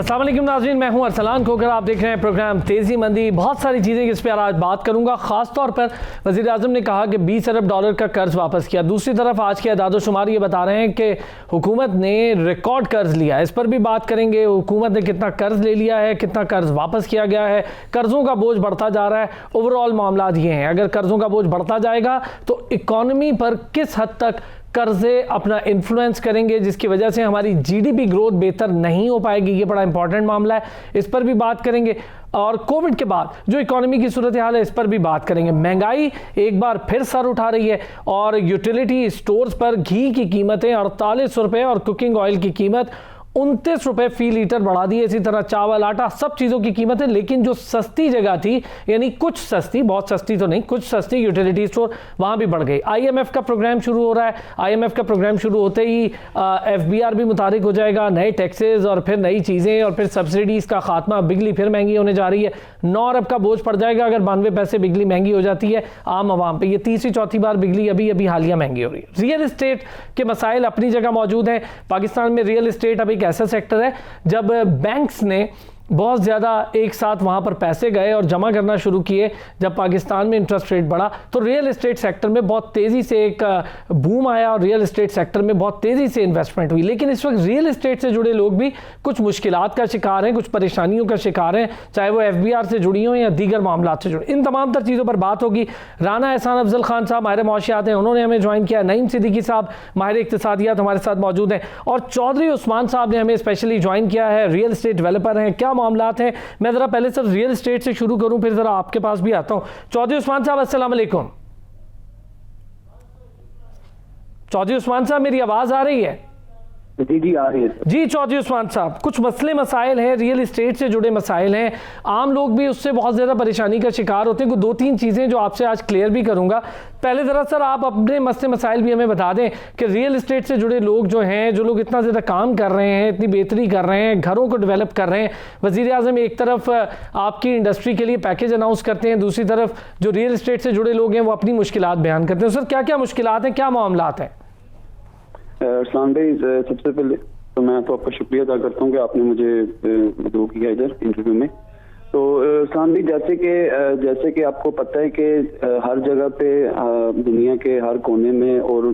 अस्सलाम वालेकुम नाज़रीन, मैं हूं अरसलान खोकर। आप देख रहे हैं प्रोग्राम तेज़ी मंदी। बहुत सारी चीज़ें इस पर आज बात करूंगा। ख़ास तौर पर वज़ीर आज़म ने कहा कि 20 अरब डॉलर का कर्ज वापस किया। दूसरी तरफ आज के अदाद-ओ-शुमार ये बता रहे हैं कि हुकूमत ने रिकॉर्ड कर्ज लिया। इस पर भी बात करेंगे। हुकूमत ने कितना कर्ज ले लिया है, कितना कर्ज वापस किया गया है, कर्ज़ों का बोझ बढ़ता जा रहा है। ओवरऑल मामला ये हैं, अगर कर्ज़ों का बोझ बढ़ता जाएगा तो इकॉनमी पर किस हद तक कर्जे अपना इन्फ्लुएंस करेंगे, जिसकी वजह से हमारी जीडीपी ग्रोथ बेहतर नहीं हो पाएगी। ये बड़ा इंपॉर्टेंट मामला है, इस पर भी बात करेंगे। और कोविड के बाद जो इकोनॉमी की सूरत हाल है, इस पर भी बात करेंगे। महंगाई एक बार फिर सर उठा रही है और यूटिलिटी स्टोर्स पर घी की कीमतें 48 रुपये और कुकिंग ऑयल की कीमत 29 रुपये फी लीटर बढ़ा दी है। इसी तरह चावल, आटा, सब चीज़ों की कीमतें। लेकिन जो सस्ती जगह थी, यानी कुछ सस्ती, बहुत सस्ती तो नहीं, कुछ सस्ती यूटिलिटी स्टोर, वहाँ भी बढ़ गई। IMF का प्रोग्राम शुरू हो रहा है। IMF का प्रोग्राम शुरू होते ही FBR भी मुतारिक हो जाएगा, नए टैक्सेस और फिर नई चीज़ें और फिर सब्सिडीज़ का खात्मा। बिजली फिर महंगी होने जा रही है। 9 अरब का बोझ पड़ जाएगा अगर 92 पैसे बिजली महंगी हो जाती है आम आवाम पे। ये तीसरी चौथी बार बिजली अभी हालिया महंगी हो रही है। रियल इस्टेट के मसाइल अपनी जगह मौजूद हैं। पाकिस्तान में रियल इस्टेट अब एक ऐसा सेक्टर है जब बैंक्स ने बहुत ज़्यादा एक साथ वहाँ पर पैसे गए और जमा करना शुरू किए, जब पाकिस्तान में इंटरेस्ट रेट बढ़ा तो रियल इस्टेट सेक्टर में बहुत तेज़ी से एक बूम आया और रियल इस्टेट सेक्टर में बहुत तेज़ी से इन्वेस्टमेंट हुई। लेकिन इस वक्त रियल इस्टेट से जुड़े लोग भी कुछ मुश्किलात का शिकार हैं, कुछ परेशानियों का शिकार हैं, चाहे वो FBR से जुड़ी हों या दीगर मामला से जुड़े। इन तमाम तर चीज़ों पर बात होगी। राना एहसान अफजल खान साहब माहिर मौशियात हैं, उन्होंने हमें ज्वाइन किया। नईम सिद्दीकी साहब माहिर इक्तिसादियात हमारे साथ मौजूद हैं और चौधरी उस्मान साहब ने हमें स्पेशली ज्वाइन किया है, रियल इस्टेट डेवलपर हैं। क्या मामलात हैं? मैं जरा पहले सर रियल एस्टेट से शुरू करूं, फिर जरा आपके पास भी आता हूं। चौधरी उस्मान साहब, अस्सलाम वालेकुम। चौधरी उस्मान साहब, मेरी आवाज आ रही है? जी आ रही है जी। चौधरी उस्मान साहब, कुछ मसले मसाइल हैं, रियल इस्टेट से जुड़े मसाइल हैं, आम लोग भी उससे बहुत ज़्यादा परेशानी का शिकार होते हैं। कुछ 2-3 चीज़ें जो आपसे आज क्लियर भी करूंगा। पहले ज़रा सर आप अपने मसले मसाइल भी हमें बता दें कि रियल इस्टेट से जुड़े लोग जो हैं, जो लोग इतना ज़्यादा काम कर रहे हैं, इतनी बेहतरी कर रहे हैं, घरों को डेवलप कर रहे हैं। वज़ीर आज़म एक तरफ आपकी इंडस्ट्री के लिए पैकेज अनाउंस करते हैं, दूसरी तरफ जो रियल इस्टेट से जुड़े लोग हैं वो अपनी मुश्किलात बयान करते हैं। सर क्या क्या मुश्किलात हैं, क्या मामलात हैं? अरसलान भाई, सबसे पहले तो मैं तो आपका शुक्रिया अदा करता हूँ कि आपने मुझे मदऊ किया इधर इंटरव्यू में। तो अरसलान भाई, जैसे कि आपको पता है कि हर जगह पे दुनिया के हर कोने में और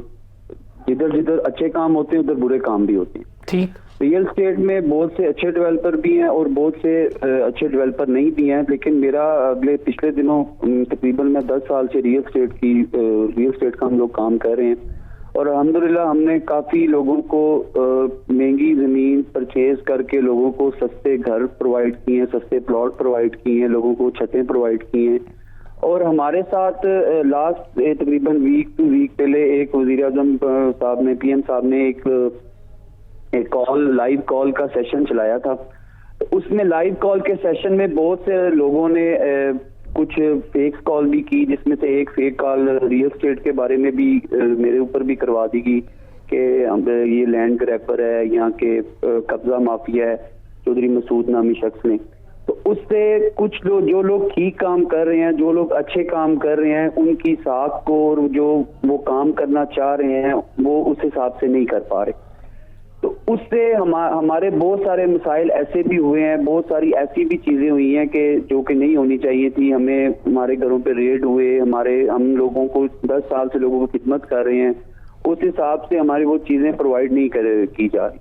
जिधर जिधर अच्छे काम होते हैं उधर बुरे काम भी होते हैं। ठीक। रियल स्टेट में बहुत से अच्छे डेवलपर भी हैं और बहुत से अच्छे डेवलपर नहीं भी हैं। लेकिन मेरा पिछले दिनों तकरीबन मैं 10 साल से रियल स्टेट का हम लोग काम कर रहे हैं और अल्हम्दुलिल्लाह हमने काफी लोगों को महंगी जमीन परचेज करके लोगों को सस्ते घर प्रोवाइड किए हैं, सस्ते प्लॉट प्रोवाइड किए हैं, लोगों को छतें प्रोवाइड की हैं। और हमारे साथ लास्ट तकरीबन वीक टू वीक पहले एक वजीर आजम साहब ने, PM साहब ने एक लाइव कॉल का सेशन चलाया था। तो उसमें लाइव कॉल के सेशन में बहुत से लोगों ने कुछ फेक कॉल भी की, जिसमें से एक फेक कॉल रियल स्टेट के बारे में भी मेरे ऊपर भी करवा दी गई कि ये लैंड ग्रैबर है, यहाँ के कब्जा माफिया है, चौधरी मसूद नामी शख्स ने। तो उससे कुछ लोग, जो लोग ठीक काम कर रहे हैं, जो लोग अच्छे काम कर रहे हैं, उनकी साख को और जो वो काम करना चाह रहे हैं वो उस हिसाब से नहीं कर पा रहे। तो उससे हमारे बहुत सारे मसाइल ऐसे भी हुए हैं, बहुत सारी ऐसी भी चीजें हुई हैं कि जो कि नहीं होनी चाहिए थी। हमारे घरों पे रेड हुए, हम लोगों को 10 साल से लोगों की खिदमत कर रहे हैं, उस हिसाब से हमारी वो चीजें प्रोवाइड नहीं की जा रही।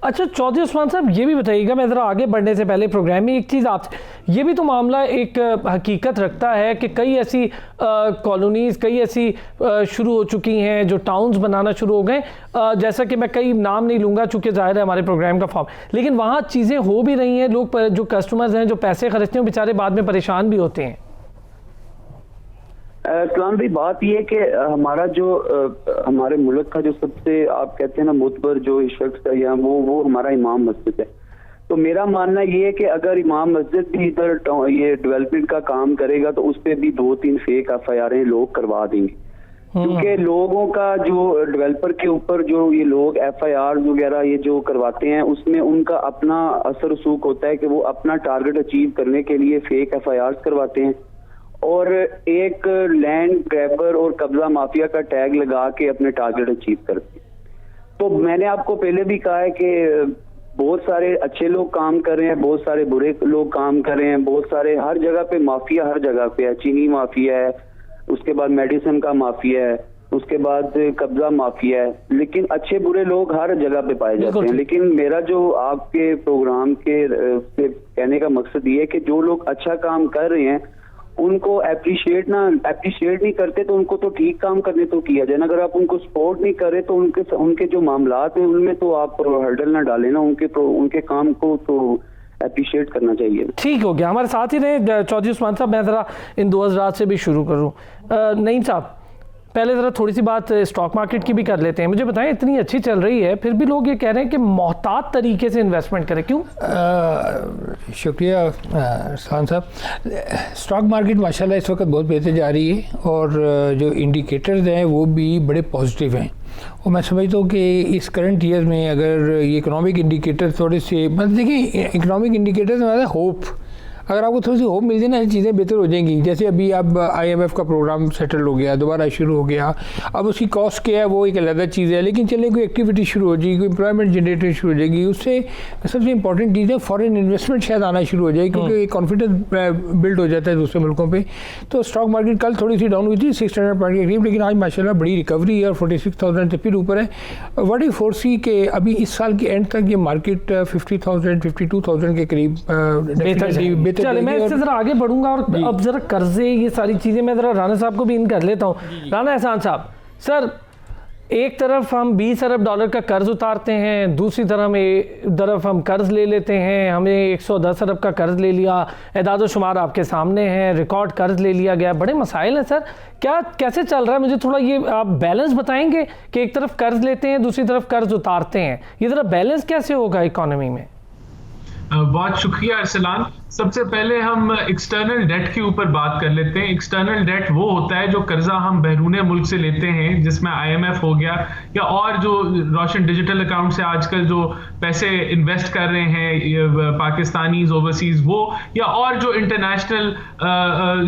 अच्छा चौधरी उस्मान साहब, ये भी बताइएगा, मैं ज़रा आगे बढ़ने से पहले प्रोग्राम में एक चीज़ आपसे, ये भी तो मामला एक हकीकत रखता है कि कई ऐसी कॉलोनीज़, कई ऐसी शुरू हो चुकी हैं जो टाउन्स बनाना शुरू हो गए। जैसा कि मैं कई नाम नहीं लूँगा चूँकि ज़ाहिर है हमारे प्रोग्राम का फॉर्म, लेकिन वहाँ चीज़ें हो भी रही हैं। लोग जो कस्टमर्स हैं, जो पैसे खर्चते हैं, बेचारे बाद में परेशान भी होते हैं। कलाम भाई, बात यह है कि हमारे मुल्क का जो सबसे आप कहते हैं ना मुतबर जो शख्स है या वो हमारा इमाम मस्जिद है। तो मेरा मानना ये है कि अगर इमाम मस्जिद भी इधर ये डेवलपमेंट का काम करेगा तो उस पर भी 2-3 फेक FIR लोग करवा देंगे, क्योंकि लोगों का जो डेवलपर के ऊपर जो ये लोग FIR वगैरह ये जो करवाते हैं उसमें उनका अपना असर रसूख होता है कि वो अपना टारगेट अचीव करने के लिए फेक FIR करवाते हैं और एक लैंड ग्रैबर और कब्जा माफिया का टैग लगा के अपने टारगेट अचीव करते हैं। तो मैंने आपको पहले भी कहा है कि बहुत सारे अच्छे लोग काम कर रहे हैं, बहुत सारे बुरे लोग काम कर रहे हैं, बहुत सारे हर जगह पे माफिया, हर जगह पे है। चीनी माफिया है, उसके बाद मेडिसिन का माफिया है, उसके बाद कब्जा माफिया है, लेकिन अच्छे बुरे लोग हर जगह पे पाए जाते हैं। लेकिन मेरा जो आपके प्रोग्राम के से कहने का मकसद ये है कि जो लोग अच्छा काम कर रहे हैं उनको अप्रिशिएट नहीं करते तो उनको तो ठीक काम करने तो किया जाए ना। अगर आप उनको सपोर्ट नहीं करे तो उनके जो मामलात हैं उनमें तो आप हर्डल ना डालें ना, उनके काम को तो अप्रिशिएट करना चाहिए। ठीक हो गया, हमारे साथ ही रहे चौधरी उस्मान साहब। मैं ज़रा इन दो हज़रात से भी शुरू करूँ। नईम साहब, पहले ज़रा थोड़ी सी बात स्टॉक मार्केट की भी कर लेते हैं। मुझे बताएं, इतनी अच्छी चल रही है फिर भी लोग ये कह रहे हैं कि मोहतात तरीके से इन्वेस्टमेंट करें, क्यों? शुक्रिया खान साहब। स्टॉक मार्केट माशाल्लाह इस वक्त बहुत बेहतर जा रही है और जो इंडिकेटर्स हैं वो भी बड़े पॉजिटिव हैं। और मैं समझता हूँ कि इस करंट ईयर में अगर ये इकोनॉमिक इंडिकेटर थोड़े से, मतलब देखिए इकोनॉमिक इंडिकेटर्स में होप, अगर आपको थोड़ी सी होप मिल जाए ना, चीज़ें बेहतर हो जाएंगी। जैसे अभी अब IMF का प्रोग्राम सेटल हो गया, दोबारा शुरू हो गया। अब उसकी कॉस्ट क्या है वो एक अलग चीज़ है, लेकिन चलिए कोई एक्टिविटी शुरू हो जाएगी, कोई एम्प्लॉयमेंट जनरेट शुरू हो जाएगी, उससे सबसे इंपॉर्टेंट चीज़ है फॉरेन इन्वेस्टमेंट शायद आना शुरू हो जाएगी, क्योंकि कॉन्फिडेंस बिल्ड हो जाता है दूसरे मुल्कों पर। तो स्टॉक मार्केट कल थोड़ी सी डाउन हुई थी 600 पॉइंट के करीब, लेकिन आज माशाल्लाह बड़ी रिकवरी है और 46,000 से फिर ऊपर है। व्हाट यू फोरसी के अभी इस साल के एंड तक ये मार्केट 50,000 52,000 के करीब बेहतर आगे बढ़ूंगा। और अब जरा कर्जे, ये सारी चीजें मैं जरा राना साहब को भी इन कर लेता हूँ। राना एहसान साहब, सर एक तरफ हम 20 अरब डॉलर का कर्ज उतारते हैं, दूसरी तरफ हम कर्ज ले लेते हैं। हमने 110 अरब का कर्ज ले लिया, एदाद शुमार आपके सामने हैं, रिकॉर्ड कर्ज ले लिया गया। बड़े मसाइल हैं सर, कैसे चल रहा है? मुझे थोड़ा ये आप बैलेंस बताएंगे कि एक तरफ कर्ज लेते हैं, दूसरी तरफ कर्ज उतारते हैं, ये जरा बैलेंस कैसे होगा इकोनॉमी में? बहुत शुक्रिया अरसलान। सबसे पहले हम एक्सटर्नल डेट के ऊपर बात कर लेते हैं। एक्सटर्नल डेट वो होता है जो कर्जा हम बैरून मुल्क से लेते हैं, जिसमें IMF हो गया या और जो रोशन डिजिटल अकाउंट से आजकल जो पैसे इन्वेस्ट कर रहे हैं पाकिस्तानीज ओवरसीज, वो या और जो इंटरनेशनल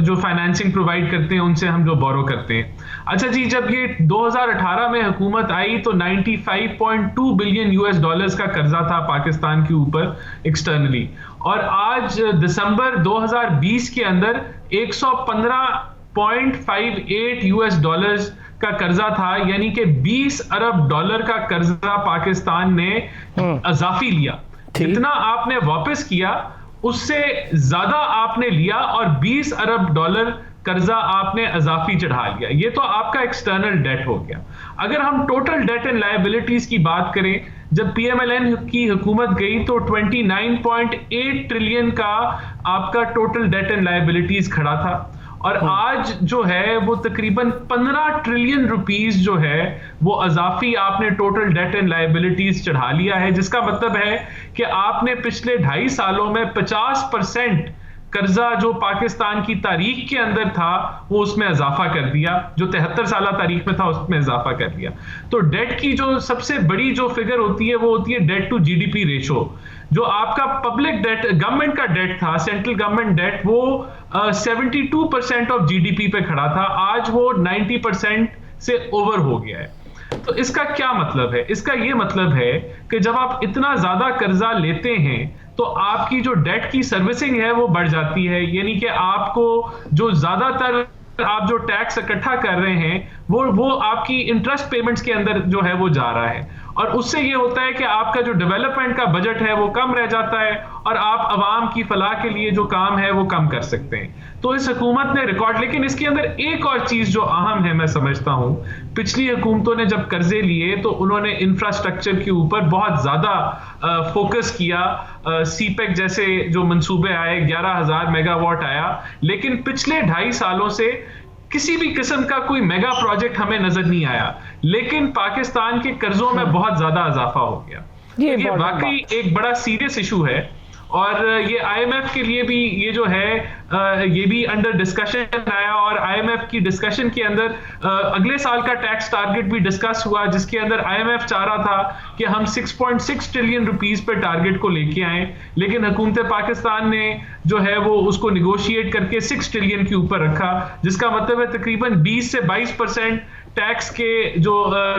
जो फाइनेंसिंग प्रोवाइड करते हैं उनसे हम जो बोरो करते हैं। अच्छा जी, जब ये 2018 में हुकूमत आई तो 95.2 बिलियन US डॉलर्स का कर्जा था पाकिस्तान के ऊपर एक्सटर्नली, और आज दिसंबर 2020 के अंदर 115.58 US डॉलर्स का कर्जा था, यानी कि 20 अरब डॉलर का कर्जा पाकिस्तान ने अजाफी लिया। जितना आपने वापस किया उससे ज्यादा आपने लिया और 20 अरब डॉलर कर्जा आपने अजाफी चढ़ा लिया। ये तो आपका एक्सटर्नल डेट हो गया। अगर हम टोटल डेट एंड लायबिलिटीज की बात करें, जब PMLN की हुकूमत गई तो 29.8 ट्रिलियन का आपका टोटल डेट एंड लायबिलिटीज खड़ा था, और आज जो है वो तकरीबन 15 ट्रिलियन रुपीस जो है वो अजाफी आपने टोटल डेट एंड लायबिलिटीज चढ़ा लिया है, जिसका मतलब है कि आपने पिछले 2.5 सालों में 50% कर्जा जो पाकिस्तान की तारीख के अंदर था वो उसमें इजाफा कर दिया, जो 73 साल तारीख में था उसमें इजाफा कर दिया। तो डेट की जो सबसे बड़ी जो फिगर होती है वो होती है डेट टू GDP रेशो। जो आपका पब्लिक डेट, गवर्नमेंट का डेट था, सेंट्रल गवर्नमेंट डेट, वो 72% ऑफ GDP पे खड़ा था, आज वो 90% से ओवर हो गया है। तो इसका क्या मतलब है? इसका ये मतलब है कि जब आप इतना ज्यादा कर्जा लेते हैं तो आपकी जो डेट की सर्विसिंग है वो बढ़ जाती है, यानी कि आपको जो ज्यादातर आप जो टैक्स इकट्ठा कर रहे हैं वो आपकी इंटरेस्ट पेमेंट्स के अंदर जो है वो जा रहा है, और उससे ये होता है कि आपका जो डेवलपमेंट का बजट है वो कम रह जाता है और आप अवाम की फलाह के लिए जो काम है वो कम कर सकते हैं। तो इस हुकूमत ने रिकॉर्ड, लेकिन इसके अंदर एक और चीज जो अहम है मैं समझता हूं, पिछली हुकूमतों ने जब कर्जे लिए तो उन्होंने इंफ्रास्ट्रक्चर के ऊपर बहुत ज्यादा फोकस किया। CPEC जैसे जो मंसूबे आए, 11,000 मेगावाट आया, लेकिन पिछले 2.5 सालों से किसी भी किस्म का कोई मेगा प्रोजेक्ट हमें नजर नहीं आया, लेकिन पाकिस्तान के कर्जों में बहुत ज्यादा इजाफा हो गया। ये वाकई एक बड़ा सीरियस इशू है, और ये IMF के लिए भी ये जो है ये भी अंडर डिस्कशन आया, और IMF की डिस्कशन के अंदर अगले साल का टैक्स टारगेट भी डिस्कस हुआ, जिसके अंदर IMF चाह रहा था कि हम 6.6 ट्रिलियन रुपीस पे टारगेट को लेके आए, लेकिन हुकूमत पाकिस्तान ने जो है वो उसको निगोशिएट करके 6 ट्रिलियन के ऊपर रखा, जिसका मतलब है तकरीबन 20 से 22% टैक्स के जो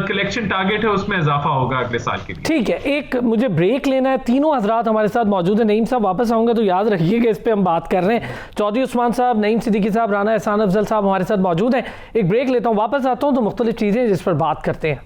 कलेक्शन टारगेट है उसमें इजाफा होगा अगले साल के लिए। ठीक है, एक मुझे ब्रेक लेना है। तीनों हजरात हमारे साथ मौजूद है। नईम साहब वापस आऊंगा तो याद रखिएगा इस पे हम बात कर रहे हैं। चौधरी उस्मान साहब, नईम सिद्दीकी साहब, राना एहसान अफजल साहब हमारे साथ मौजूद हैं। एक ब्रेक लेता हूँ, वापस आता हूँ तो मुख्तलिफ चीज़ें जिस पर बात करते हैं।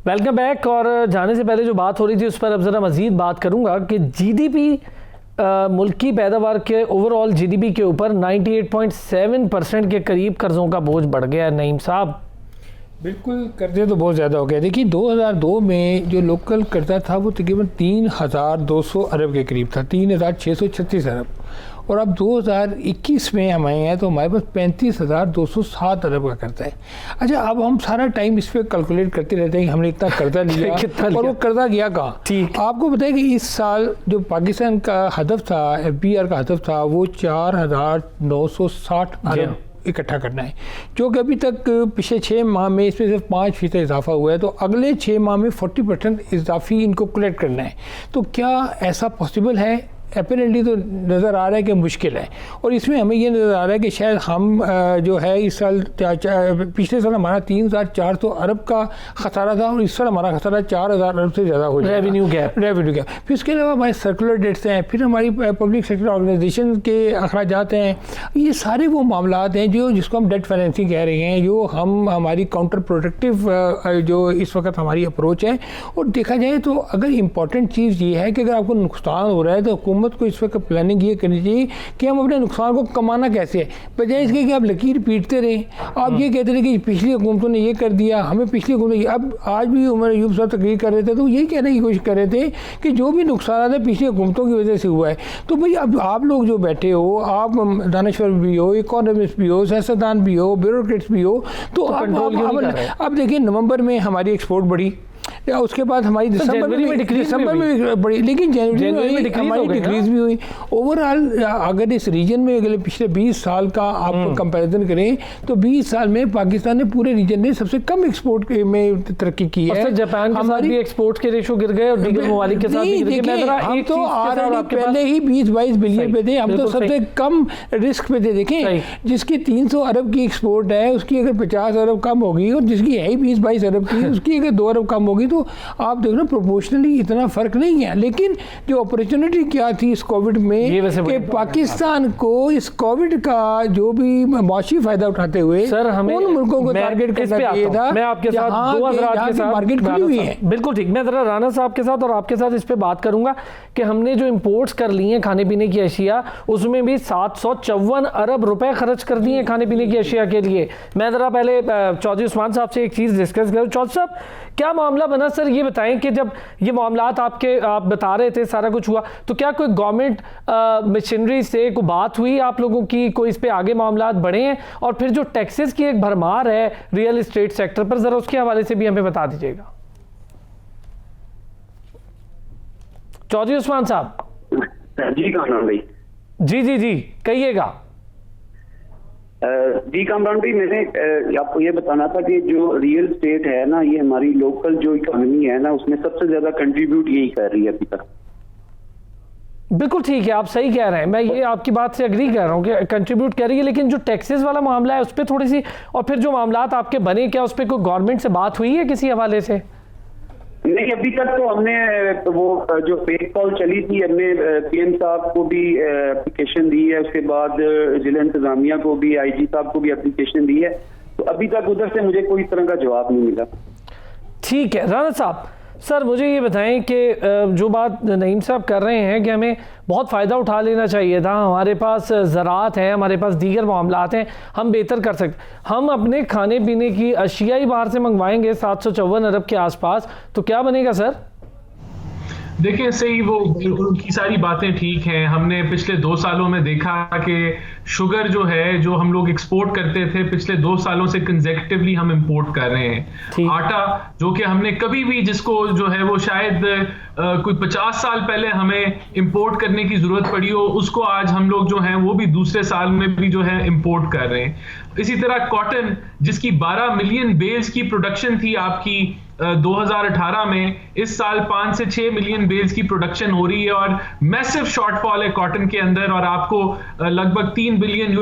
Welcome back. और जाने से पहले जो बात हो रही थी उस पर अब ज़रा मज़ीद बात करूंगा कि जीडीपी मुल्क की पैदावार के ओवरऑल जीडीपी के ऊपर 98.7% के करीब कर्ज़ों का बोझ बढ़ गया है। नईम साहब, बिल्कुल, कर्जे तो बहुत ज़्यादा हो गए। देखिए 2002 में जो लोकल कर्जा था वो तकरीबन 3200 अरब के करीब था, 3636 अरब। और अब 2021 में हम आए हैं तो हमारे पास 35,207 अरब का कर्जा है। अच्छा, अब हम सारा टाइम इस पर कैलकुलेट करते रहते हैं कि हमने इतना कर्जा लिया और वो कर्जा गया कहाँ। ठीक, आपको बताया कि इस साल जो पाकिस्तान का हदफ था, FBR का हदफ था, वो 4,960 अरब इकट्ठा करना है, जो कि अभी तक पिछले 6 माह में इसमें सिर्फ 5% इजाफा हुआ है। तो अगले 6 माह में 40% इजाफी इनको कलेक्ट करना है। तो क्या ऐसा पॉसिबल है? अपेरेंटली तो नज़र आ रहा है कि मुश्किल है। और इसमें हमें ये नज़र आ रहा है कि शायद हम जो है इस साल पिछले साल हमारा 3,400 अरब का खसारा था और इस साल हमारा खसारा 4,000 अरब से ज़्यादा हो जाएगा। Revenue gap. फिर इसके अलावा हमारे सर्कुलर डेट्स हैं, फिर हमारी पब्लिक सेक्टर ऑर्गेनाइजेशन के अखराजात हैं। ये सारे वो मामलात हैं जिसको हम डेट फाइनेंसिंग कह रहे हैं, जो हमारी काउंटर प्रोडक्टिव जो इस वक्त हमारी अप्रोच है। और देखा जाए तो अगर इम्पॉर्टेंट चीज़ ये है कि अगर आपको नुकसान हो रहा है तो हुकूमत को इस वक्त प्लानिंग ये करनी चाहिए कि हम अपने नुकसान को कमाना कैसे है, बजाय इसके कि आप लकीर पीटते रहें। आप ये कहते रहे कि पिछली हुकूमतों ने ये कर दिया, हमें पिछली हुकूमत। अब आज भी उमर अयूब साहब तकरीर कर रहे थे तो यही कहने की कोशिश कर रहे थे कि जो भी नुकसान है पिछली हुकूमतों की वजह से हुआ है। तो भाई अब आप लोग जो बैठे हो, आप दानश्वर भी हो, इकोनॉमिस्ट भी हो, सियासतदान भी हो, ब्यूरोक्रेट्स भी हो, तो अब देखिए नवंबर में हमारी एक्सपोर्ट बढ़ी, या उसके बाद हमारी दिसंबर में बढ़ी, लेकिन जनवरी में हमारी डिक्रीज भी हुई। ओवरऑल अगर इस रीजन में अगले पिछले 20 साल का आप कंपैरिजन करें तो 20 साल में पाकिस्तान ने पूरे रीजन में सबसे कम एक्सपोर्ट में तरक्की की है। जापान के साथ भी एक्सपोर्ट के रेशो गिर गए और दीगर ममालिक के साथ भी गिर गए। हम तो पहले ही 20-22 बिलियन पे थे, हम तो सबसे कम रिस्क पे थे। देखें, जिसकी 300 अरब की एक्सपोर्ट है उसकी अगर 50 अरब कम होगी और जिसकी है 20-22 अरब की उसकी अगर 2 अरब कम होगी तो आप देख रहे प्रोपोर्शनली इतना फर्क नहीं है। लेकिन जो अपॉर्चुनिटी क्या थी इस कोविड में कि पाकिस्तान को इस कोविड का जो भी माशी फायदा उठाते हुए सर हमें उन मुल्कों को टारगेट करना चाहिए था। मैं आपके साथ 2 हज़रात के साथ मार्केट खुली हुई है। बिल्कुल ठीक। मैं जरा राना साहब के साथ और आपके साथ इस पे बात करूंगा कि हमने जो इंपोर्ट्स कर ली हैं खाने पीने की अशिया, उसमें भी 754 अरब रुपए खर्च कर दिए हैं खाने पीने की अशिया के लिए। मैं जरा पहले चौधरी उस्मान साहब से एक चीज़ डिस्कस करूँ। चौधरी साहब, क्या मामला बना सर? ये बताएं कि जब ये मामलात आप बता रहे थे सारा कुछ हुआ तो क्या कोई गवर्नमेंट मशीनरी से कोई बात हुई आप लोगों की, कोई इस पे आगे मामलात बढ़े हैं? और फिर जो टैक्सेस की एक भरमार है रियल एस्टेट सेक्टर पर, जरा उसके हवाले से भी हमें बता दीजिएगा। चौधरी उस्मान साहब। जी कामरान भाई। जी कहिएगा। जी कामरान भाई, मैंने आपको ये बताना था कि जो रियल एस्टेट है ना, ये हमारी लोकल जो इकोनॉमी है ना उसमें सबसे ज्यादा कंट्रीब्यूट यही कर रही है अभी तक। बिल्कुल ठीक है, आप सही कह रहे हैं, मैं ये आपकी बात से एग्री कर रहा हूँ कि कंट्रीब्यूट कर रही है। लेकिन जो टैक्सेस वाला मामला है उस पर थोड़ी सी, और फिर जो मामलात आपके बने, क्या उस पर कोई गवर्नमेंट से बात हुई है किसी हवाले से? नहीं, अभी तक तो हमने वो जो फेक कॉल चली थी हमने PM साहब को भी एप्लीकेशन दी है, उसके बाद जिला इंतजामिया को भी, IG साहब को भी एप्लीकेशन दी है। तो अभी तक उधर से मुझे कोई तरह का जवाब नहीं मिला। ठीक है। राना साहब, सर मुझे ये बताएं कि जो बात नईम साहब कर रहे हैं कि हमें बहुत फ़ायदा उठा लेना चाहिए था, हमारे पास ज़राअत है, हमारे पास दीगर मामलात हैं, हम बेहतर कर सकते, हम अपने खाने पीने की अशिया ही बाहर से मंगवाएंगे 754 अरब के आसपास, तो क्या बनेगा सर? देखिए सही, वो उनकी सारी बातें ठीक हैं। हमने पिछले 2 सालों में देखा कि शुगर जो है, जो हम लोग एक्सपोर्ट करते थे, पिछले 2 सालों से कंसेक्यूटिवली हम इंपोर्ट कर रहे हैं। आटा जो कि हमने कभी भी, जिसको जो है वो शायद कोई 50 साल पहले हमें इंपोर्ट करने की जरूरत पड़ी हो, उसको आज हम लोग जो हैं वो भी दूसरे साल में भी जो है इंपोर्ट कर रहे हैं। इसी तरह कॉटन, जिसकी 12 मिलियन बेल्स की प्रोडक्शन थी आपकी 2018 में, इस साल 5 से 6 मिलियन बेल्स की प्रोडक्शन हो रही है और मैसिव शॉर्टफॉल है कॉटन के अंदर, और आपको लगभग $3 बिलियन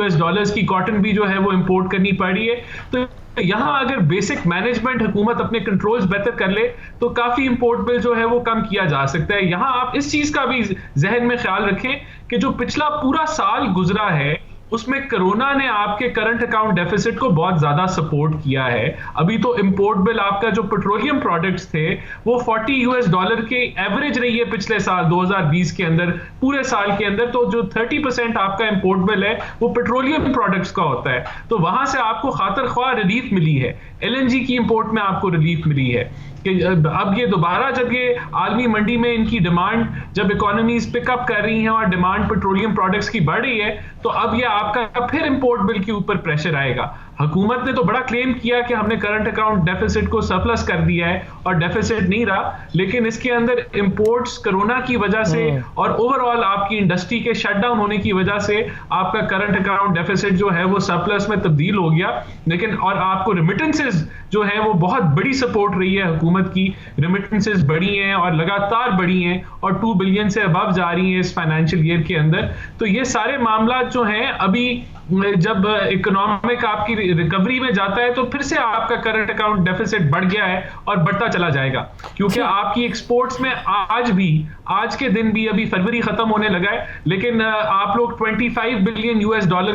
की कॉटन भी जो है वो इंपोर्ट करनी पड़ी है। तो यहां अगर बेसिक मैनेजमेंट हुकूमत अपने कंट्रोल्स बेहतर कर ले तो काफी इंपोर्ट बिल जो है वो कम किया जा सकता है। यहां आप इस चीज का भी जहन में ख्याल रखें कि जो पिछला पूरा साल गुजरा है उसमें कोरोना ने आपके करंट अकाउंट डेफिसिट को बहुत ज्यादा सपोर्ट किया है। अभी तो इंपोर्ट बिल आपका जो पेट्रोलियम प्रोडक्ट्स थे वो $40 के एवरेज रही है पिछले साल 2020 के अंदर, पूरे साल के अंदर। तो जो 30% आपका इंपोर्ट बिल है वो पेट्रोलियम प्रोडक्ट्स का होता है, तो वहां से आपको खातर ख्वाह रिलीफ मिली है। LNG की इंपोर्ट में आपको रिलीफ मिली है कि अब ये दोबारा जब ये आलमी मंडी में इनकी डिमांड, जब इकोनॉमीज पिकअप कर रही हैं और डिमांड पेट्रोलियम प्रोडक्ट्स की बढ़ रही है, तो अब ये आपका फिर इंपोर्ट बिल के ऊपर प्रेशर आएगा। हुकूमत ने तो बड़ा क्लेम किया कि हमने करंट अकाउंट डेफिसिट को सरप्लस कर दिया है और डेफिसिट नहीं रहा, लेकिन इसके अंदर इंपोर्ट्स कोरोना की वजह से और ओवरऑल आपकी इंडस्ट्री के शटडाउन होने की वजह से आपका करंट अकाउंट डेफिसिट जो है वो सरप्लस में तब्दील हो गया। लेकिन और आपको रिमिटेंसेस जो है वो बहुत बड़ी सपोर्ट रही है हुकूमत की, रिमिटेंसेस बढ़ी हैं और लगातार बढ़ी हैं और 2 बिलियन से अबव जा रही हैं इस फाइनेंशियल ईयर के अंदर। तो ये सारे मामला जो हैं, अभी जब इकोनॉमिक आपकी रिकवरी में जाता है तो फिर से आपका करंट अकाउंट डेफिसिट बढ़ गया है और बढ़ता चला जाएगा, क्योंकि आपकी एक्सपोर्ट्स में आज के दिन भी, अभी फरवरी खत्म होने लगा है, लेकिन आप लोग $25 बिलियन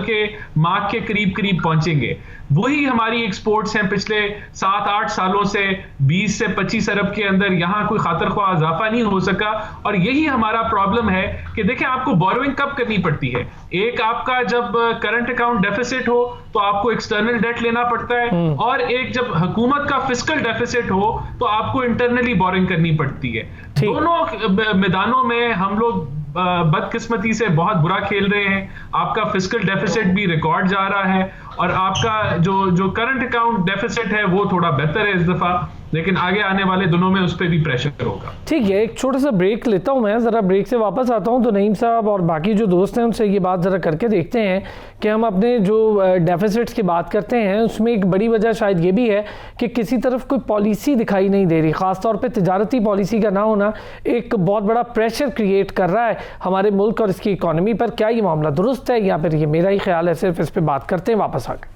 के मार्क के करीब पहुंचेंगे। वही हमारी एक्सपोर्ट्स हैं पिछले 7-8 सालों से 20 से 25 अरब के अंदर, यहां कोई खातर ख्वाह इजाफा नहीं हो सका। और यही हमारा प्रॉब्लम है कि देखें आपको बोरोइंग कब करनी पड़ती है। एक आपका जब करंट अकाउंट डेफिसिट हो तो आपको एक्सटर्नल डेट लेना पड़ता है, और एक जब हुकूमत का फिस्कल डेफिसिट हो तो आपको इंटरनली बोरोइंग करनी पड़ती है। दोनों मैदानों में हम लोग बदकिस्मती से बहुत बुरा खेल रहे हैं। आपका फिस्कल डेफिसिट भी रिकॉर्ड जा रहा है और आपका जो करंट अकाउंट डेफिसिट है वो थोड़ा बेहतर है इस दफा, लेकिन आगे आने वाले दिनों में उस पर भी प्रेशर होगा। ठीक है, एक छोटा सा ब्रेक लेता हूं मैं, ज़रा ब्रेक से वापस आता हूं तो नईम साहब और बाकी जो दोस्त हैं उनसे ये बात ज़रा करके देखते हैं कि हम अपने जो डेफिसिट्स की बात करते हैं उसमें एक बड़ी वजह शायद ये भी है कि किसी तरफ कोई पॉलिसी दिखाई नहीं दे रही, ख़ासतौर पर तिजारती पॉलिसी का ना होना एक बहुत बड़ा प्रेशर क्रिएट कर रहा है हमारे मुल्क और इसकी इकॉनमी पर। क्या ये मामला दुरुस्त है या फिर ये मेरा ही ख्याल है? सिर्फ इस पर बात करते हैं, वापस आकर।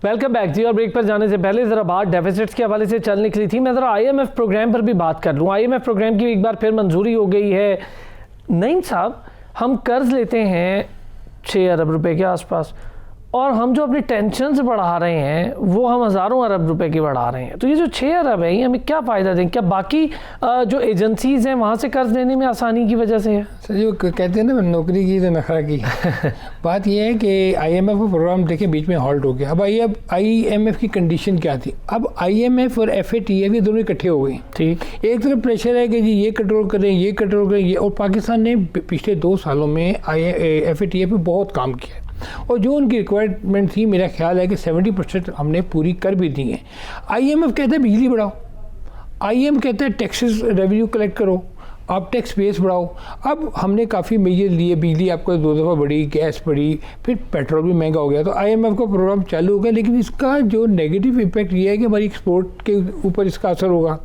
वेलकम बैक जी। और ब्रेक पर जाने से पहले ज़रा बात डेफिसिट्स के हवाले से चल निकली थी, मैं ज़रा IMF प्रोग्राम पर भी बात कर लूँ। IMF प्रोग्राम की एक बार फिर मंजूरी हो गई है। नईम साहब, हम कर्ज लेते हैं 6 अरब रुपए के आसपास, और हम जो अपनी टेंशन बढ़ा रहे हैं वो हम हज़ारों अरब रुपए की बढ़ा रहे हैं। तो ये जो 6 अरब है ये हमें क्या फ़ायदा देंगे? क्या बाकी जो एजेंसीज़ हैं वहाँ से कर्ज देने में आसानी की वजह से है? सर जो कहते हैं ना, नौकरी की तो नखरा की बात यह है कि IMF का प्रोग्राम देखिए बीच में हॉल्ट हो गया। अब IMF की कंडीशन क्या थी? अब IMF और FATF ये दोनों इकट्ठे हो गए। ठीक, एक तरफ प्रेशर है कि जी ये कंट्रोल करें, ये कंट्रोल करें, ये, और पाकिस्तान ने पिछले 2 सालों में FATF पे बहुत काम किया और जो उनकी रिक्वायरमेंट थी मेरा ख्याल है कि 70% हमने पूरी कर भी दी है। IMF कहता है बिजली बढ़ाओ, IMF कहता है टैक्सेस रेवेन्यू कलेक्ट करो, आप टैक्स बेस बढ़ाओ। अब हमने काफ़ी मेजर लिए, बिजली आपको 2 दफ़ा बढ़ी, गैस बढ़ी, फिर पेट्रोल भी महंगा हो गया, तो IMF का प्रोग्राम चालू हो गया। लेकिन इसका जो नेगेटिव इम्पैक्ट ये है कि हमारी एक्सपोर्ट के ऊपर इसका असर होगा।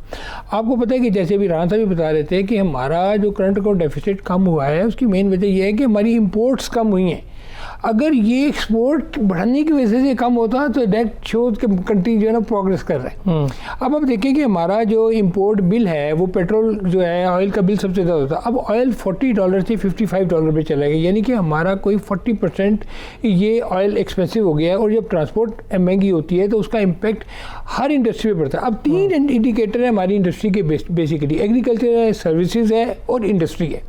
आपको पता है कि जैसे अभी राना साहब भी बता रहे थे कि हमारा जो करंट अकाउंट डेफिसिट कम हुआ है उसकी मेन वजह यह है कि हमारी इम्पोर्ट्स कम हुई हैं। अगर ये एक्सपोर्ट बढ़ाने की वजह से कम होता तो दैट शोज के कंट्री जो है ना प्रोग्रेस कर रहे हैं। अब आप देखें कि हमारा जो इंपोर्ट बिल है वो पेट्रोल जो है ऑयल का बिल सबसे ज़्यादा होता है। अब ऑयल $40 से $55 पे चला गया, यानी कि हमारा कोई 40% ये ऑयल एक्सपेंसिव हो गया है। और जब ट्रांसपोर्ट महंगी होती है तो उसका इम्पैक्ट हर इंडस्ट्री पे पड़ता है। अब 3 इंडिकेटर है हमारी इंडस्ट्री के बेसिकली, एग्रीकल्चर है, सर्विसेज है और इंडस्ट्री है।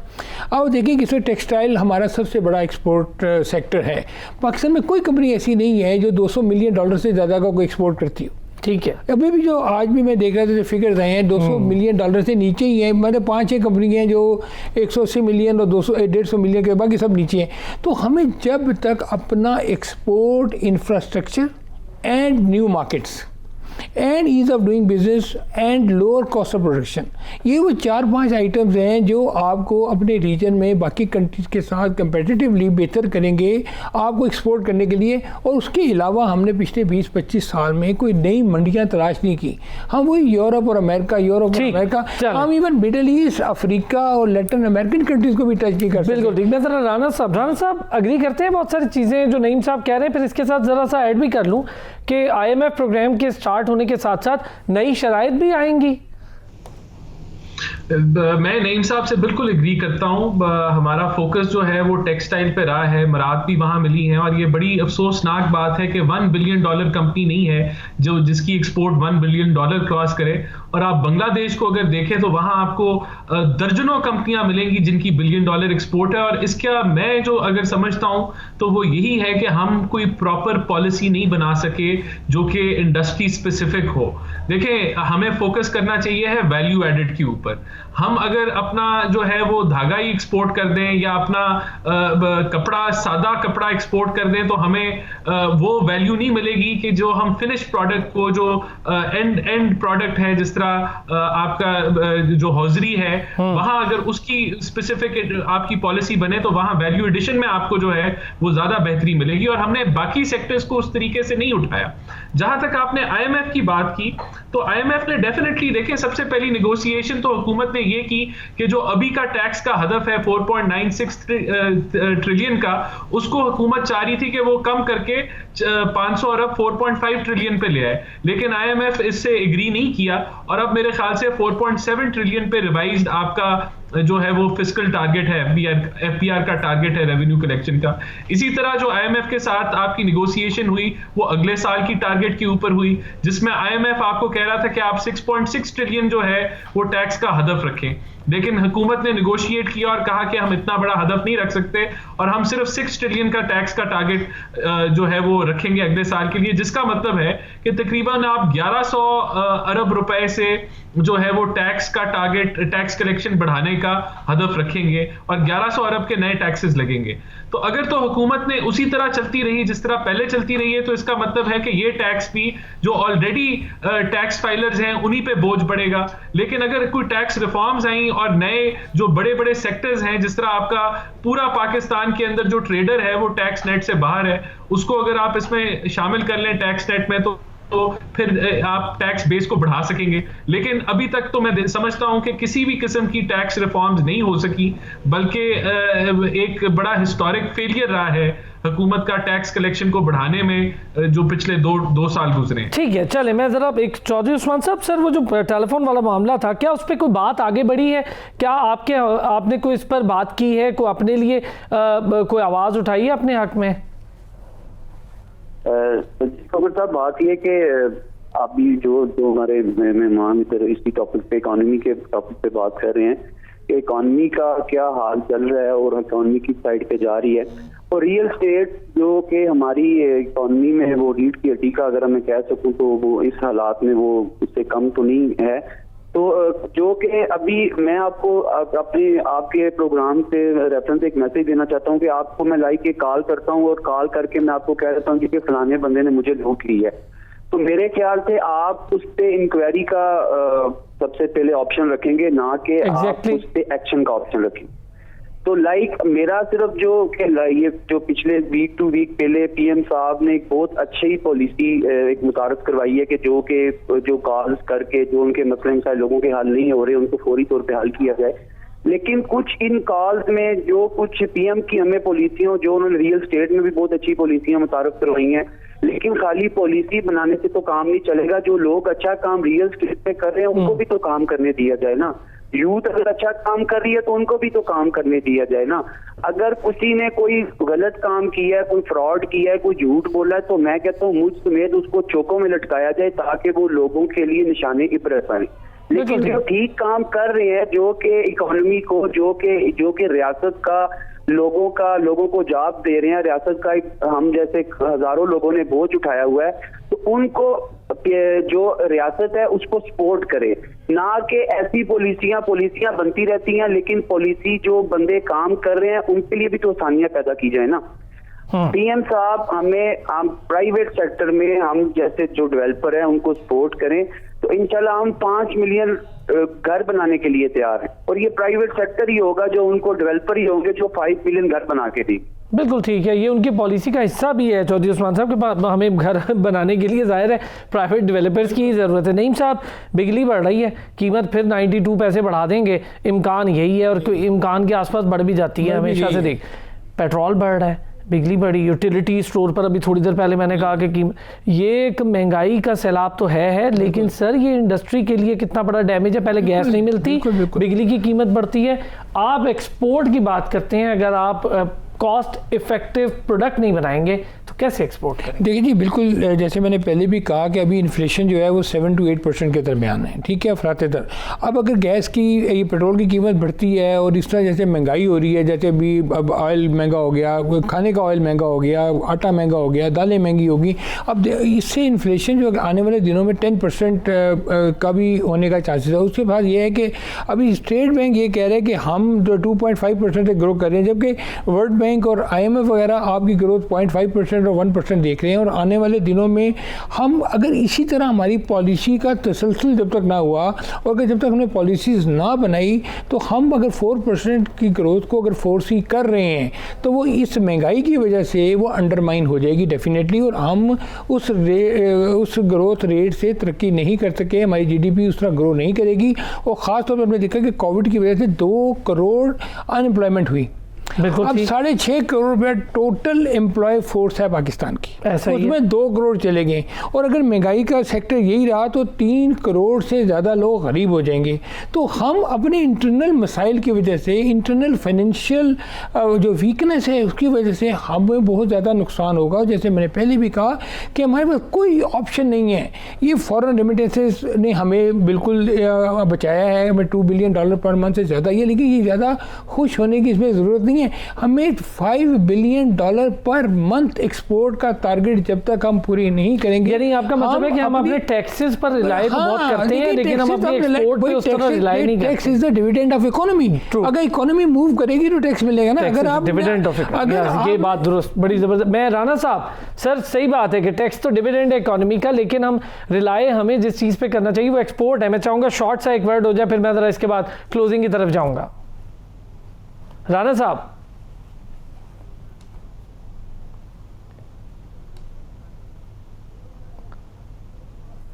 अब देखें कि इसमें टेक्सटाइल हमारा सबसे बड़ा एक्सपोर्ट सेक्टर है। पाकिस्तान में कोई कंपनी ऐसी नहीं है जो $200 मिलियन से ज़्यादा का कोई एक्सपोर्ट करती हो। ठीक है, अभी भी जो आज भी मैं देख रहा था जो फिगर्स आए हैं $200 मिलियन से नीचे ही हैं। मतलब 5-6 कंपनी हैं जो 180 मिलियन और 150 मिलियन के, बाकी सब नीचे हैं। तो हमें जब तक अपना export infrastructure and new markets and ease of doing business and lower cost of production, ये वो 4-5 आइटम्स हैं जो आपको अपने रीजन में बाकी कंट्रीज के साथ कंपेटिटिवली बेहतर करेंगे आपको एक्सपोर्ट करने के लिए। और उसके अलावा हमने पिछले 20-25 साल में कोई नई मंडियां तलाश नहीं की। हम वही यूरोप और अमेरिका हम इवन मिडल ईस्ट, अफ्रीका और लैटिन अमेरिकन कंट्रीज को भी टच नहीं कर सकते। बिल्कुल ठीक। मैं ज़रा राना साहब अग्री करते हैं बहुत सारी चीज़ें जो नईम साहब कह रहे हैं, फिर इसके साथ ज़रा सा ऐड भी कर लूँ कि IMF प्रोग्राम के स्टार्ट होने के साथ साथ नई शराइत भी आएंगी। मैं नईम साहब से बिल्कुल एग्री करता हूं। हमारा फोकस जो है वो टेक्सटाइल पे रहा है, मराद भी वहां मिली हैं और ये बड़ी अफसोसनाक बात है कि $1 बिलियन कंपनी नहीं है जो जिसकी एक्सपोर्ट $1 बिलियन क्रॉस करे। और आप बांग्लादेश को अगर देखें तो वहां आपको दर्जनों कंपनियां मिलेंगी जिनकी $1 बिलियन एक्सपोर्ट है। और इसका मैं जो अगर समझता हूं तो वो यही है कि हम कोई प्रॉपर पॉलिसी नहीं बना सके जो कि इंडस्ट्री स्पेसिफिक हो। देखें, हमें फोकस करना चाहिए है वैल्यू एडेड के ऊपर। हम अगर अपना जो है वो धागा ही एक्सपोर्ट कर दें या अपना कपड़ा, सादा कपड़ा एक्सपोर्ट कर दें तो हमें वो वैल्यू नहीं मिलेगी कि जो हम फिनिश प्रोडक्ट को, जो एंड प्रोडक्ट है, जिस तरह आपका जो हौजरी है वहां अगर उसकी स्पेसिफिक आपकी पॉलिसी बने तो वहां वैल्यू एडिशन में आपको जो है वो ज्यादा बेहतरी मिलेगी। और हमने बाकी सेक्टर्स को उस तरीके से नहीं उठाया। जहां तक आपने IMF की बात की तो IMF ने डेफिनेटली, देखें, सबसे पहली नेगोशिएशन तो हुकूमत ने ये की कि जो अभी का टैक्स का हदफ है 4.96 ट्रिलियन का, उसको हुकूमत चाह रही थी कि वो कम करके 500 अरब 4.5 ट्रिलियन पे ले आए। लेकिन IMF इससे एग्री नहीं किया और अब मेरे ख्याल से 4.7 ट्रिलियन पे रिवाइज्ड आपका जो है वो फिस्कल टारगेट है, FPR का टारगेट है रेवेन्यू कलेक्शन का। इसी तरह जो IMF के साथ आपकी निगोशिएशन हुई वो अगले साल की टारगेट के ऊपर हुई, जिसमें IMF आपको कह रहा था कि आप 6.6 ट्रिलियन जो है वो टैक्स का हदफ रखें। लेकिन हुकूमत ने निगोशिएट किया और कहा कि हम इतना बड़ा हदफ नहीं रख सकते और हम सिर्फ 6 ट्रिलियन का टैक्स का टारगेट जो है वो रखेंगे अगले साल के लिए, जिसका मतलब है कि तकरीबन आप 1100 अरब रुपए से जो है वो टैक्स का टारगेट, टैक्स कलेक्शन बढ़ाने का हदफ रखेंगे और 1100 अरब के नए टैक्सेस लगेंगे। तो अगर तो हुकूमत ने उसी तरह चलती रही जिस तरह पहले चलती रही है तो इसका मतलब है कि ये टैक्स भी जो ऑलरेडी टैक्स फाइलर्स हैं उन्हीं पे बोझ पड़ेगा। लेकिन अगर कोई टैक्स रिफॉर्म्स आई और नए जो बड़े बड़े सेक्टर्स हैं, जिस तरह आपका पूरा पाकिस्तान के अंदर जो ट्रेडर है वो टैक्स नेट से बाहर है, उसको अगर आप इसमें शामिल कर लें टैक्स नेट में तो फिर आप टैक्स बेस को बढ़ा सकेंगे। लेकिन अभी तक तो मैं समझता हूं कि किसी भी किस्म की टैक्स रिफॉर्म्स नहीं हो सकी, बल्कि एक बड़ा हिस्टोरिक फेलियर रहा है हुकूमत का टैक्स कलेक्शन को बढ़ाने में जो पिछले दो साल गुजरे। ठीक है, चले मैं जरा एक चौधरी उस्मान साहब, सर वो जो टेलीफोन वाला मामला था, क्या उस पर कोई बात आगे बढ़ी है? क्या आपने कोई इस पर बात की है, कोई अपने लिए कोई आवाज उठाई है अपने हक में? साहब, बात यह कि अभी जो हमारे मेहमान इसी टॉपिक पे, इकोनॉमी के टॉपिक पे बात कर रहे हैं कि इकोनॉमी का क्या हाल चल रहा है और इकोनॉमी की साइड पे जा रही है। और रियल स्टेट जो कि हमारी इकोनॉमी में वो रीढ़ की हड्डी का अगर मैं कह सकूं तो वो इस हालात में वो उससे कम तो नहीं है। तो जो कि अभी मैं आपको अपने आपके प्रोग्राम से रेफरेंस एक मैसेज देना चाहता हूं कि आपको मैं लाइक एक कॉल करता हूं और कॉल करके मैं आपको कह देता हूं कि फलाने बंदे ने मुझे लूट ली है, तो मेरे ख्याल से आप उस पे इंक्वायरी का सबसे पहले ऑप्शन रखेंगे, ना कि आप उस पे एक्शन का ऑप्शन रखेंगे। तो मेरा सिर्फ ये जो पिछले वीक टू वीक पहले PM साहब ने एक बहुत अच्छी पॉलिसी एक मुतारफ करवाई है कि जो कॉल्स करके जो उनके मसले लोगों के हल नहीं हो रहे उनको फौरी तौर पे हल किया जाए। लेकिन कुछ इन कॉल्स में जो कुछ पीएम की हमें पॉलिसियों, जो उन्होंने रियल स्टेट में भी बहुत अच्छी पॉलिसियां मुतारफ करवाई हैं, लेकिन खाली पॉलिसी बनाने से तो काम नहीं चलेगा। जो लोग अच्छा काम रियल स्टेट पे कर रहे हैं उनको भी तो काम करने दिया जाए ना। यूथ अगर अच्छा काम कर रही है तो उनको भी तो काम करने दिया जाए ना। अगर किसी ने कोई गलत काम किया है, कोई फ्रॉड किया है, कोई झूठ बोला है, तो मैं कहता हूँ मुझ समेत उसको चौकों में लटकाया जाए ताकि वो लोगों के लिए निशाने इबरत बने। लेकिन जो ठीक काम कर रहे हैं, जो कि इकोनॉमी को, जो कि रियासत का लोगों को जॉब दे रहे हैं, रियासत का हम जैसे हजारों लोगों ने बोझ उठाया हुआ है, तो उनको जो रियासत है उसको सपोर्ट करे, ना कि ऐसी पॉलिसियां बनती रहती हैं, लेकिन पॉलिसी जो बंदे काम कर रहे हैं उनके लिए भी तो आसानियां पैदा की जाए ना। पीएम साहब हम प्राइवेट सेक्टर में हम जैसे जो डेवलपर हैं उनको सपोर्ट करें, तो इंशाल्लाह हम 5 मिलियन घर बनाने के लिए तैयार हैं, और ये प्राइवेट सेक्टर ही होगा, जो उनको डेवलपर ही होंगे जो 5 मिलियन घर बना के दी। बिल्कुल ठीक है, ये उनकी पॉलिसी का हिस्सा भी है चौधरी उस्मान साहब के पास। हमें घर बनाने के लिए जाहिर है प्राइवेट डेवलपर्स की ज़रूरत है। नईम साहब, बिजली बढ़ रही है, कीमत फिर 92 पैसे बढ़ा देंगे, इम्कान यही है, और इम्कान के आसपास बढ़ भी जाती है हमेशा से। देख, पेट्रोल बढ़ रहा है, बिजली बढ़ी, यूटिलिटी स्टोर पर अभी थोड़ी देर पहले मैंने कहा कि ये एक महंगाई का सैलाब तो है, लेकिन सर ये इंडस्ट्री के लिए कितना बड़ा डैमेज है। पहले गैस नहीं मिलती, बिजली की कीमत बढ़ती है, आप एक्सपोर्ट की बात करते हैं, अगर आप कॉस्ट इफेक्टिव प्रोडक्ट नहीं बनाएंगे तो कैसे एक्सपोर्ट करें? देखिए जी, बिल्कुल जैसे मैंने पहले भी कहा कि अभी इन्फ्लेशन जो है वो 7 to 8% के दरमियान है, ठीक है, अफराते दर। अब अगर गैस की, ये पेट्रोल की कीमत बढ़ती है और इस तरह जैसे महंगाई हो रही है, जैसे अभी अब ऑयल महंगा हो गया, खाने का ऑयल महंगा हो गया, आटा महंगा हो गया, दालें महंगी होगी, अब इससे इन्फ्लेशन जो आने वाले दिनों में 10% का भी होने का चांसेस है। उसके बाद ये है कि अभी स्टेट बैंक ये कह रहे हैं कि हम 2.5% से ग्रो कर रहे हैं, जबकि वर्ल्ड बैंक और IMF वगैरह आपकी ग्रोथ 0.5% और 1% देख रहे हैं। और आने वाले दिनों में हम अगर इसी तरह हमारी पॉलिसी का तसलसल जब तक ना हुआ, और अगर जब तक हमने पॉलिसीज़ ना बनाई, तो हम अगर 4% की ग्रोथ को अगर फोर्स ही कर रहे हैं तो वो इस महंगाई की वजह से वो अंडरमाइन हो जाएगी डेफिनेटली, और हम उस ग्रोथ रेट से तरक्की नहीं कर सके, हमारी GDP उस तरह ग्रो नहीं करेगी। और ख़ास तौर पर हमने देखा कि कोविड की वजह से 2 करोड़ अनएम्प्लॉयमेंट हुई। अब 6.5 करोड़ रुपया टोटल एम्प्लॉय फोर्स है पाकिस्तान की, उसमें 2 करोड़ चले गए, और अगर महंगाई का सेक्टर यही रहा तो 3 करोड़ से ज़्यादा लोग गरीब हो जाएंगे। तो हम अपने इंटरनल मसाइल की वजह से, इंटरनल फाइनेंशियल जो वीकनेस है उसकी वजह से हमें बहुत ज़्यादा नुकसान होगा। जैसे मैंने पहले भी कहा कि हमारे पास कोई ऑप्शन नहीं है। ये फॉरेन रेमिटेंसेस ने हमें बिल्कुल बचाया है, हमें $2 बिलियन पर मंथ से ज़्यादा ये, लेकिन ये ज़्यादा खुश होने की इसमें ज़रूरत नहीं है। हमें $5 बिलियन पर मंथ एक्सपोर्ट का टारगेट जब तक हम पूरी नहीं करेंगे, यानी आपका मतलब है कि हम अपने टैक्सेस पर रिलाई तो बहुत करते हैं, लेकिन हम अपने एक्सपोर्ट पे उस तरह रिलाई नहीं करते। Tax is the dividend of economy. अगर इकोनॉमी मूव करेगी तो टैक्स मिलेगा ना। अगर आप डिविडेंड ऑफ इकोनॉमी, ये बात दुरुस्त, बड़ी जबरदस्त। मैं राना साहब, सर सही बात है कि टैक्स तो डिविडेंड है इकोनॉमी का, लेकिन हम रिलाई हमें जिस चीज़ पे करना चाहिए वो एक्सपोर्ट है। मैं चाहूँगा शॉर्ट सा एक वर्ड हो जाए, फिर मैं ज़रा इसके बाद क्लोजिंग की तरफ जाऊँगा। राना साहब,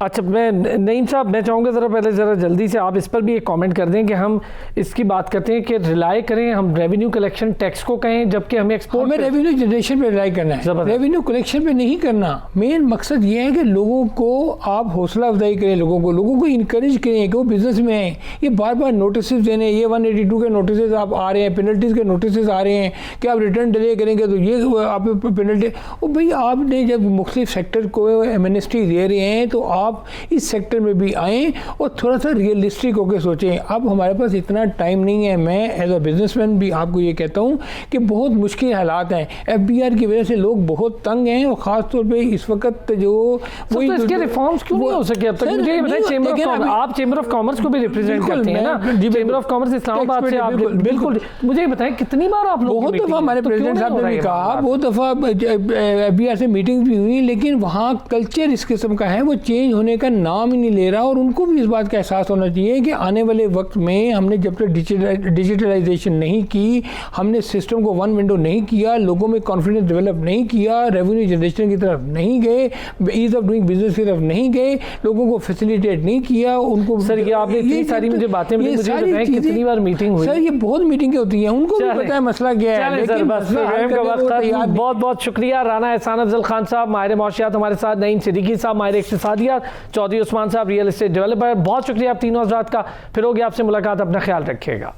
अच्छा, मैं नईम साहब, मैं चाहूँगा ज़रा पहले ज़रा जल्दी से आप इस पर भी एक कमेंट कर दें कि हम इसकी बात करते हैं कि रिलाई करें, हम रेवेन्यू कलेक्शन टैक्स को कहें, जबकि हमें एक्सपोर्ट, हमें रेवेन्यू जनरेशन पे रिलाई करना है, रेवेन्यू कलेक्शन पे नहीं करना। मेन मकसद ये है कि लोगों को आप हौसला अफजाई करें, लोगों को इनकरेज करें कि वो बिजनेस में आए। ये बार बार नोटिस देने, ये 182 के नोटिस आप आ रहे हैं, पेनल्टीज़ के नोटिस आ रहे हैं कि आप रिटर्न डिले करेंगे तो ये आप पेनल्टी। और भाई आपने जब मुख्तलिफ सेक्टर को एमनेस्टी दे रहे हैं तो आप इस सेक्टर में भी आएँ और थोड़ा सा रियलिस्टिक होकर सोचें। अब हमारे पास इतना टाइम नहीं है। मैं एज अ बिजनेसमैन भी आपको ये कहता हूँ कि बहुत मुश्किल हालात हैं, FBR की वजह से लोग बहुत तंग हैं, और ख़ास तौर पे इस वक्त जो वही इसके रिफॉर्म्स क्यों नहीं हो सके अब तक? मुझे ये बताएं, आप चेंबर ऑफ कॉमर्स को भी रिप्रेजेंट करते हैं ना, चेंबर ऑफ कॉमर्स इस्लामाबाद से आप बिल्कुल, मुझे बताएं कितनी बार आप लोग, बहुत दफ़ा हमारे प्रेसिडेंट साहब ने भी कहा, बहुत दफ़ा FBR से मीटिंग्स भी हुई, लेकिन वहाँ कल्चर इस किस्म का है, वो चेंज होने का नाम ही नहीं ले रहा। और उनको भी इस बात का एहसास होना चाहिए कि आने वाले वक्त में हमने जब तक डिजिटलाइजेशन नहीं की, हमने सिस्टम को वन विंडो नहीं किया, लोगों में कॉन्फिडेंस डेवलप नहीं किया, रेवेन्यू जनरेशन की तरफ नहीं गए, ईज ऑफ डूइंग बिजनेस की तरफ नहीं गए, लोगों को फैसिलिटेट नहीं किया, उनको सर ये आपने इतनी सारी मुझे बातें मुझे बताएं कितनी बार मीटिंग हुई? सर ये बहुत मीटिंगें होती हैं, उनको भी पता है मसला क्या है। लेकिन बहुत बहुत शुक्रिया राना एहसान अफजल खान साहब, माहिर मौशियात हमारे साथ, नईम सिद्दीकी साहब माहिर इक्तिसादियात, चौधरी उस्मान साहब रियल एस्टेट डेवलपर। बहुत शुक्रिया आप तीनों हज़रात का। फिर होगी आपसे मुलाकात, अपना ख्याल रखिएगा।